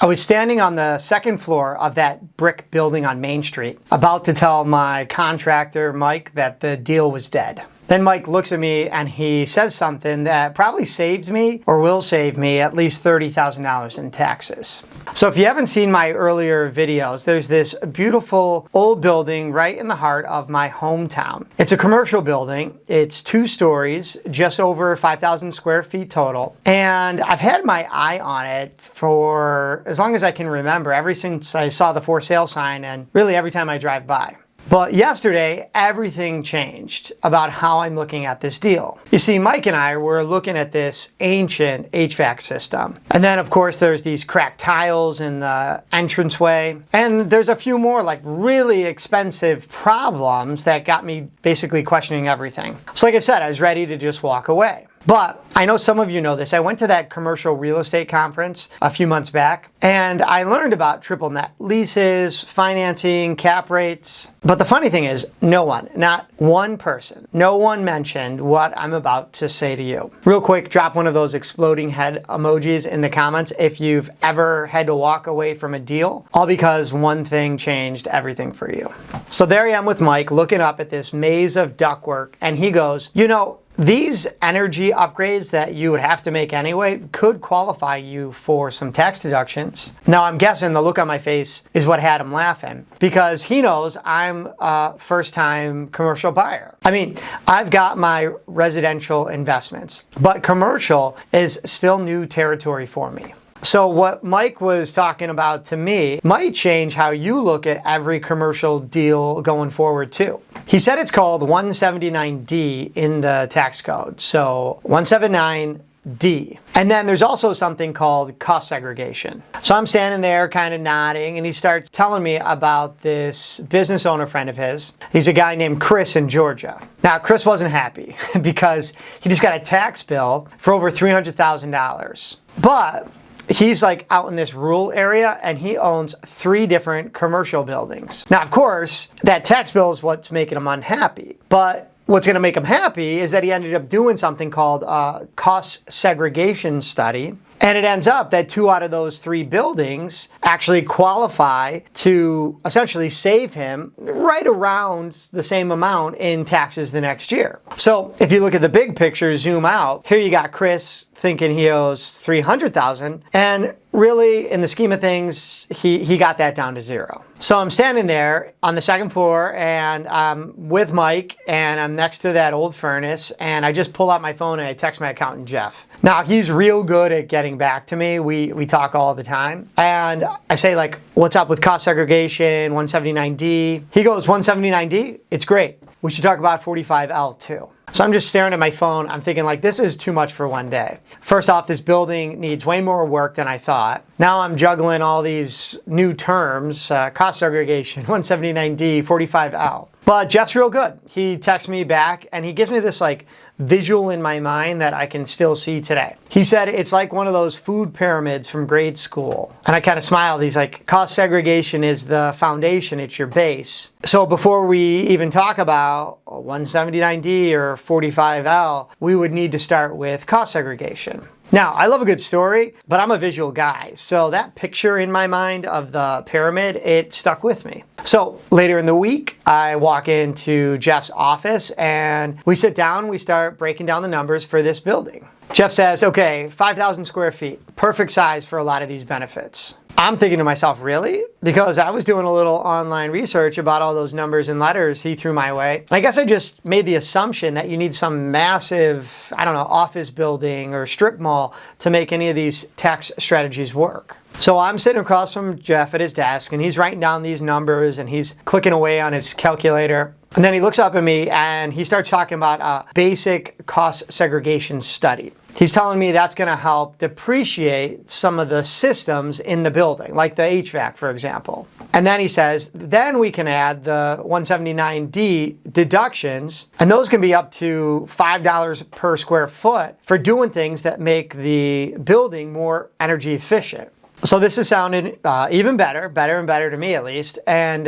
I was standing on the second floor of that brick building on Main Street, about to tell my contractor, Mike, that the deal was dead. Then Mike looks at me and he says something that probably saves me or will save me at least $30,000 in taxes. So if you haven't seen my earlier videos, there's this beautiful old building right in the heart of my hometown. It's a commercial building. It's 2 stories, just over 5,000 square feet total. And I've had my eye on it for as long as I can remember, ever since I saw the for sale sign and really every time I drive by. But yesterday, everything changed about how I'm looking at this deal. You see, Mike and I were looking at this ancient HVAC system. And then, of course, there's these cracked tiles in the entranceway. And there's a few more like really expensive problems that got me basically questioning everything. So like I said, I was ready to just walk away. But I know some of you know this. I went to that commercial real estate conference a few months back, and I learned about triple net leases, financing, cap rates. But the funny thing is, no one, not one person, no one mentioned what I'm about to say to you. Real quick, drop one of those exploding head emojis in the comments if you've ever had to walk away from a deal, all because one thing changed everything for you. So there I am with Mike looking up at this maze of ductwork, and he goes, you know, these energy upgrades that you would have to make anyway could qualify you for some tax deductions. Now, I'm guessing the look on my face is what had him laughing, because he knows I'm a first-time commercial buyer. I mean, I've got my residential investments, but commercial is still new territory for me. So what Mike was talking about to me might change how you look at every commercial deal going forward too. He said it's called 179D in the tax code. So 179D. And then there's also something called cost segregation. So I'm standing there kind of nodding, and he starts telling me about this business owner friend of his. He's a guy named Chris in Georgia. Now, Chris wasn't happy because he just got a tax bill for over $300,000. But he's like out in this rural area and he owns 3 different commercial buildings. Now, of course, that tax bill is what's making him unhappy. But what's going to make him happy is that he ended up doing something called a cost segregation study. And it ends up that 2 out of those 3 buildings actually qualify to essentially save him right around the same amount in taxes the next year. So if you look at the big picture, zoom out, here you got Chris thinking he owes $300,000, and really, in the scheme of things, he got that down to 0. So I'm standing there on the second floor, and I'm with Mike, and I'm next to that old furnace, and I just pull out my phone and I text my accountant, Jeff. Now, he's real good at getting back to me. We talk all the time. And I say, like, what's up with cost segregation, 179D? He goes, 179D? It's great. We should talk about 45L too. So I'm just staring at my phone. I'm thinking, like, this is too much for one day. First off, this building needs way more work than I thought. Now I'm juggling all these new terms, cost segregation, 179D, 45L. But Jeff's real good. He texts me back and he gives me this like visual in my mind that I can still see today. He said it's like one of those food pyramids from grade school. And I kind of smiled. He's like, cost segregation is the foundation, it's your base. So before we even talk about 179D or 45L, we would need to start with cost segregation. Now, I love a good story, but I'm a visual guy. So that picture in my mind of the pyramid, it stuck with me. So later in the week, I walk into Jeff's office and we sit down, we start breaking down the numbers for this building. Jeff says, okay, 5,000 square feet, perfect size for a lot of these benefits. I'm thinking to myself, really? Because I was doing a little online research about all those numbers and letters he threw my way. And I guess I just made the assumption that you need some massive, I don't know, office building or strip mall to make any of these tax strategies work. So I'm sitting across from Jeff at his desk and he's writing down these numbers and he's clicking away on his calculator. And then he looks up at me and he starts talking about a basic cost segregation study. He's telling me that's going to help depreciate some of the systems in the building, like the HVAC, for example. And then he says, then we can add the 179D deductions, and those can be up to $5 per square foot for doing things that make the building more energy efficient. So this is sounding even better and better to me at least. And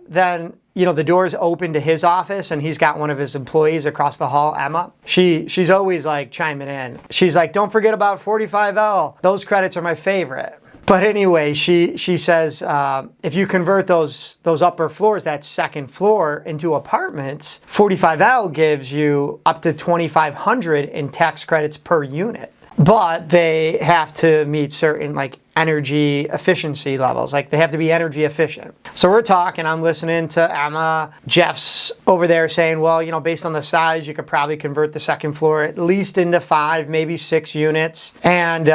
then, you know, the door's open to his office and he's got one of his employees across the hall, Emma. She's always like chiming in. She's like, don't forget about 45L. Those credits are my favorite. But anyway, she says if you convert those upper floors, that second floor, into apartments, 45L gives you up to $2,500 in tax credits per unit. But they have to meet certain energy efficiency levels. They have to be energy efficient. So we're talking, I'm listening to Emma. Jeff's over there saying, well, based on the size, you could probably convert the second floor at least into 5, maybe 6 units. And,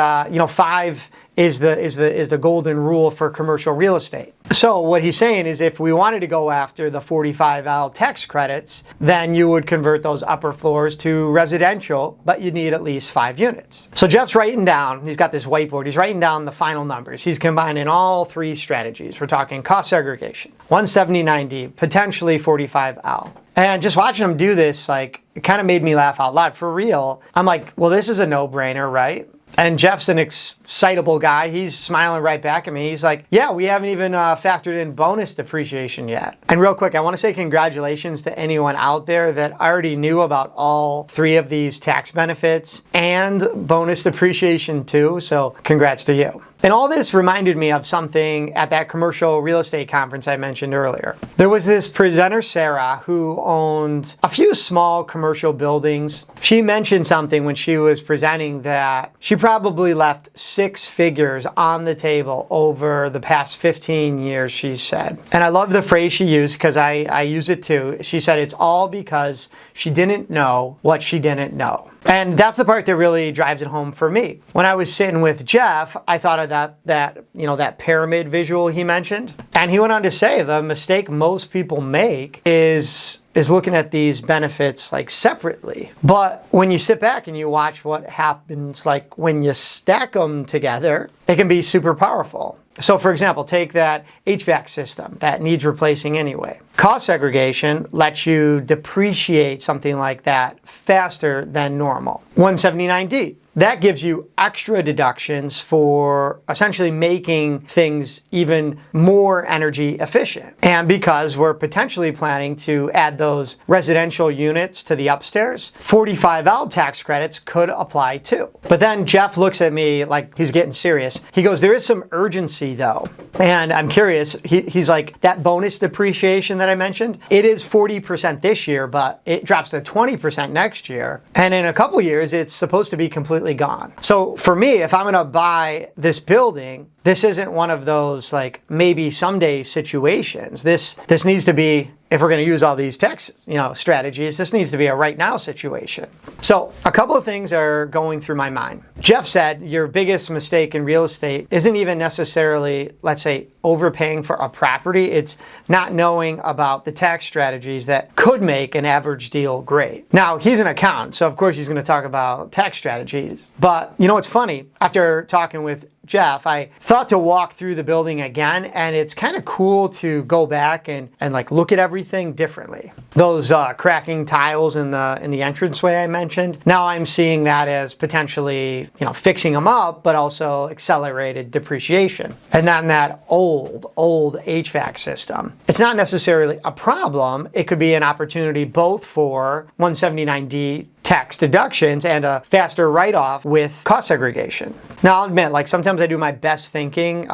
5 is the golden rule for commercial real estate. So what he's saying is if we wanted to go after the 45L tax credits, then you would convert those upper floors to residential, but you need at least 5 units. So Jeff's writing down, he's got this whiteboard, he's writing down the final numbers. He's combining all 3 strategies. We're talking cost segregation, 179D, potentially 45L. And just watching him do this, it kind of made me laugh out loud. For real, I'm like, well, this is a no-brainer, right? And Jeff's an excitable guy. He's smiling right back at me. He's like, yeah, we haven't even factored in bonus depreciation yet. And real quick, I want to say congratulations to anyone out there that already knew about all 3 of these tax benefits and bonus depreciation too. So congrats to you. And all this reminded me of something at that commercial real estate conference I mentioned earlier. There was this presenter, Sarah, who owned a few small commercial buildings. She mentioned something when she was presenting that she probably left 6 figures on the table over the past 15 years, she said. And I love the phrase she used because I use it too. She said it's all because she didn't know what she didn't know. And that's the part that really drives it home for me. When I was sitting with Jeff, I thought of that pyramid visual he mentioned. And he went on to say the mistake most people make is looking at these benefits separately. But when you sit back and you watch what happens when you stack them together, it can be super powerful. So for example, take that HVAC system that needs replacing anyway. Cost segregation lets you depreciate something like that faster than normal. 179D. That gives you extra deductions for essentially making things even more energy efficient. And because we're potentially planning to add those residential units to the upstairs, 45L tax credits could apply too. But then Jeff looks at me like he's getting serious. He goes, there is some urgency though. And I'm curious, he's like, that bonus depreciation that I mentioned, it is 40% this year, but it drops to 20% next year. And in a couple years, it's supposed to be completely gone. So for me, if I'm going to buy this building, this isn't one of those maybe someday situations. This needs to be, if we're going to use all these tax strategies, this needs to be a right now situation. So a couple of things are going through my mind. Jeff said your biggest mistake in real estate isn't even necessarily, let's say, overpaying for a property. It's not knowing about the tax strategies that could make an average deal great. Now, he's an accountant, so of course he's going to talk about tax strategies. But it's funny, after talking with Jeff, I thought to walk through the building again, and it's kind of cool to go back and look at everything differently. Those cracking tiles in the entranceway I mentioned, now I'm seeing that as potentially fixing them up, but also accelerated depreciation. And then that old HVAC system. It's not necessarily a problem. It could be an opportunity both for 179D tax deductions and a faster write-off with cost segregation. Now, I'll admit, sometimes I do my best thinking,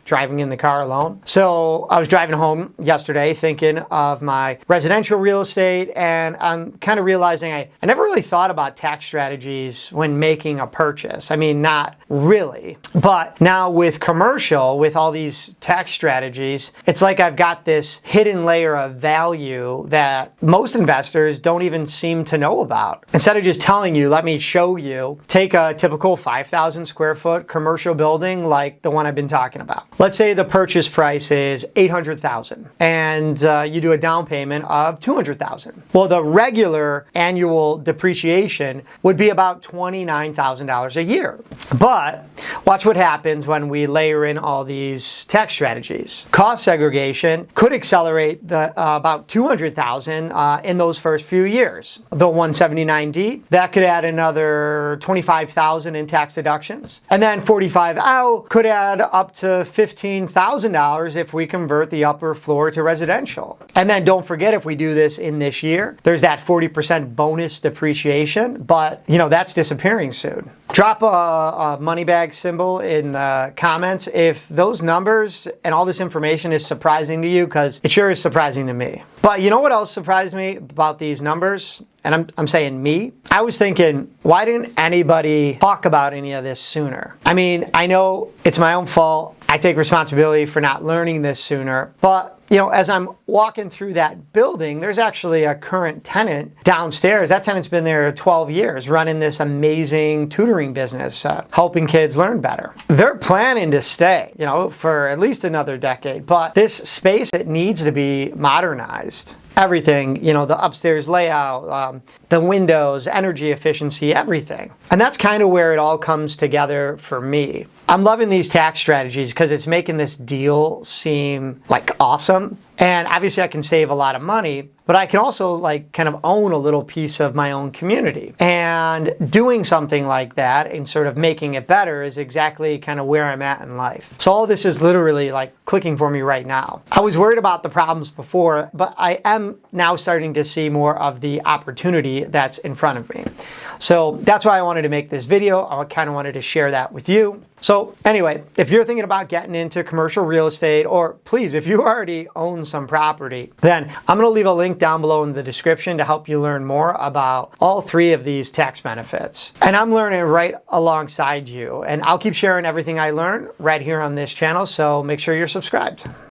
driving in the car alone. So I was driving home yesterday thinking of my residential real estate, and I'm kind of realizing I never really thought about tax strategies when making a purchase. I mean, not really. But now with commercial, with all these tax strategies, it's like I've got this hidden layer of value that most investors don't even seem to know about. Instead of just telling you, let me show you, take a typical 5,000 square foot commercial building like the one I've been talking about. Let's say the purchase price is $800,000 and you do a down payment of $200,000. Well, the regular annual depreciation would be about $29,000 a year. But watch what happens when we layer in all these tax strategies. Cost segregation could accelerate the about $200,000 in those first few years. The 179 49D, that could add another $25,000 in tax deductions. And then 45L could add up to $15,000 if we convert the upper floor to residential. And then don't forget, if we do this in this year, there's that 40% bonus depreciation, but that's disappearing soon. Drop a money bag symbol in the comments if those numbers and all this information is surprising to you, because it sure is surprising to me. But you know what else surprised me about these numbers? And I'm saying me. I was thinking, why didn't anybody talk about any of this sooner? I mean, I know it's my own fault. I take responsibility for not learning this sooner, but as I'm walking through that building, there's actually a current tenant downstairs. That tenant's been there 12 years, running this amazing tutoring business, helping kids learn better. They're planning to stay, for at least another decade, but this space, it needs to be modernized. Everything, the upstairs layout, the windows, energy efficiency, everything. And that's kind of where it all comes together for me. I'm loving these tax strategies because it's making this deal seem like awesome. And obviously I can save a lot of money, but I can also kind of own a little piece of my own community. And doing something like that and sort of making it better is exactly kind of where I'm at in life. So all this is literally clicking for me right now. I was worried about the problems before, but I am now starting to see more of the opportunity that's in front of me. So that's why I wanted to make this video. I kind of wanted to share that with you. So anyway, if you're thinking about getting into commercial real estate, or please, if you already own some property, then I'm going to leave a link down below in the description to help you learn more about all three of these tax benefits. And I'm learning right alongside you, and I'll keep sharing everything I learn right here on this channel, so make sure you're subscribed.